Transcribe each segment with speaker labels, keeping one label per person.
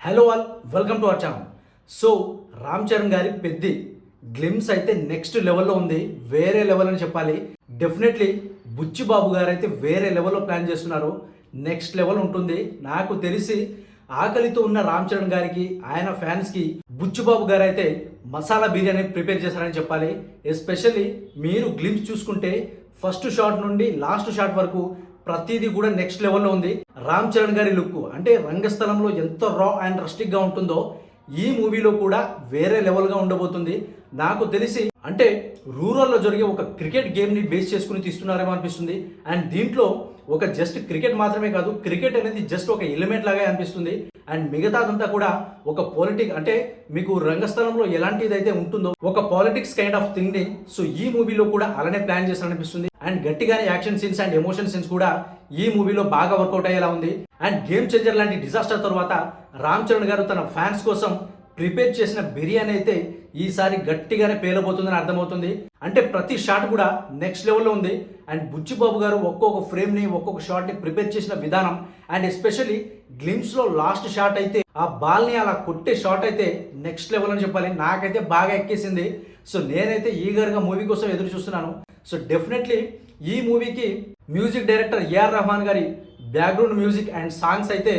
Speaker 1: Hello all, welcome to our channel. So Ram Charan గారి Peddi glimpse అయితే next లెవెల్లో ఉంది. వేరే లెవెల్ అని చెప్పాలి. డెఫినెట్లీ బుచ్చిబాబు గారు అయితే వేరే లెవెల్లో ప్లాన్ చేస్తున్నారు. నెక్స్ట్ లెవెల్ ఉంటుంది. నాకు తెలిసి ఆకలితో ఉన్న రామ్ చరణ్ గారికి, ఆయన ఫ్యాన్స్కి బుచ్చిబాబు గారు అయితే మసాలా బిర్యానీ ప్రిపేర్ చేశారని చెప్పాలి. ఎస్పెషల్లీ మీరు గ్లిమ్స్ చూసుకుంటే ఫస్ట్ షాట్ నుండి లాస్ట్ షాట్ వరకు ప్రతిదీ కూడా నెక్స్ట్ లెవెల్లో ఉంది. రామ్ చరణ్ గారి లుక్ అంటే రంగస్థలంలో ఎంత రా అండ్ రస్టిక్ గా ఉంటుందో ఈ మూవీలో కూడా వేరే లెవెల్ గా ఉండబోతుంది. నాకు తెలిసి అంటే రూరల్లో జరిగే ఒక క్రికెట్ గేమ్ ని బేస్ చేసుకుని తీస్తున్నారేమో అనిపిస్తుంది. అండ్ దీంట్లో ఒక జస్ట్ క్రికెట్ మాత్రమే కాదు, క్రికెట్ అనేది జస్ట్ ఒక ఎలిమెంట్ లాగా అనిపిస్తుంది. అండ్ మిగతాదంతా కూడా ఒక పాలిటిక్స్ అంటే మీకు రంగస్థలంలో ఎలాంటిదైతే ఉంటుందో ఒక పాలిటిక్స్ కైండ్ ఆఫ్ థింగ్ ని సో ఈ మూవీలో కూడా అలానే ప్లాన్ చేస్తారనిపిస్తుంది. అండ్ గట్టిగానే action scenes and emotion scenes కూడా ఈ మూవీలో బాగా వర్కౌట్ అయ్యేలా ఉంది. అండ్ గేమ్ చేంజర్ లాంటి డిజాస్టర్ తర్వాత రామ్ చరణ్ గారు తన ఫ్యాన్స్ కోసం ప్రిపేర్ చేసిన బిర్యానీ అయితే ఈసారి గట్టిగానే పేలబోతుందని అర్థమవుతుంది. అంటే ప్రతి షాట్ కూడా నెక్స్ట్ లెవెల్లో ఉంది. అండ్ బుచ్చిబాబు గారు ఒక్కొక్క ఫ్రేమ్ని ఒక్కొక్క షాట్ని ప్రిపేర్ చేసిన విధానం అండ్ ఎస్పెషల్లీ గ్లిమ్స్లో లాస్ట్ షాట్ అయితే ఆ బాల్ని అలా కొట్టే షాట్ అయితే నెక్స్ట్ లెవెల్ అని చెప్పాలి. నాకైతే బాగా ఎక్కేసింది. సో నేనైతే ఈగర్గా మూవీ కోసం ఎదురు చూస్తున్నాను. సో డెఫినెట్లీ ఈ మూవీకి మ్యూజిక్ డైరెక్టర్ ఏఆర్ రెహమాన్ గారి బ్యాక్గ్రౌండ్ మ్యూజిక్ అండ్ సాంగ్స్ అయితే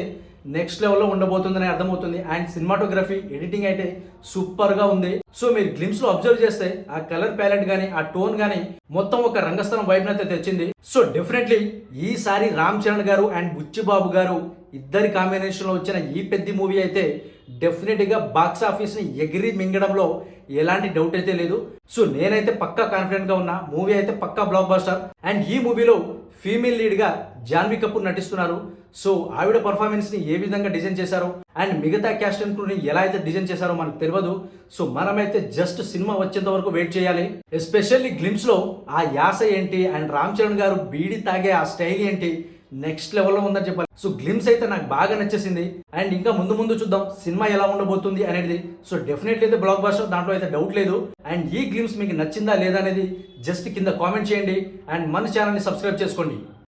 Speaker 1: నెక్స్ట్ లెవెల్లో ఉండబోతుందని అర్థమవుతుంది. అండ్ సినిమాటోగ్రఫీ ఎడిటింగ్ అయితే సూపర్గా ఉంది. సో మీరు గ్లిమ్స్లో అబ్జర్వ్ చేస్తే ఆ కలర్ ప్యాలెట్ కానీ ఆ టోన్ కానీ మొత్తం ఒక రంగస్థలం వైపున అయితే తెచ్చింది. సో డెఫినెట్లీ ఈసారి రామ్ చరణ్ గారు అండ్ బుచ్చిబాబు గారు ఇద్దరి కాంబినేషన్లో వచ్చిన ఈ పెద్ద మూవీ అయితే డెఫినెట్గా బాక్స్ ఆఫీస్ని ఎగిరి మింగడంలో ఎలాంటి డౌట్ అయితే లేదు. సో నేనైతే పక్కా కాన్ఫిడెంట్గా ఉన్నా. మూవీ అయితే పక్కా బ్లాక్ బస్టర్. అండ్ ఈ మూవీలో ఫీమేల్ లీడ్గా జాన్వీ కపూర్ నటిస్తున్నారు. సో ఆవిడ పర్ఫార్మెన్స్ని ఏ విధంగా డిజైన్ చేశారో అండ్ మిగతా క్యాస్ట్ అండ్ క్రూని ఎలా అయితే డిజైన్ చేశారో మనకు తెలియదు. సో మనమైతే జస్ట్ సినిమా వచ్చేంత వరకు వెయిట్ చేయాలి. ఎస్పెషల్లీ గ్లిమ్స్లో ఆ యాస ఏంటి అండ్ రామ్ చరణ్ గారు బీడి తాగే ఆ స్టైల్ ఏంటి నెక్స్ట్ లెవెల్లో ఉందని చెప్పాలి. సో గ్లిమ్స్ అయితే నాకు బాగా నచ్చేసింది. అండ్ ఇంకా ముందు ముందు చూద్దాం సినిమా ఎలా ఉండబోతుంది అనేది. సో డెఫినెట్లీ అయితే బ్లాక్ బస్టర్, దాంట్లో అయితే డౌట్ లేదు. అండ్ ఈ గ్లిమ్స్ మీకు నచ్చిందా లేదా అనేది జస్ట్ కింద కామెంట్ చేయండి. అండ్ మన ఛానల్ని సబ్స్క్రైబ్ చేసుకోండి.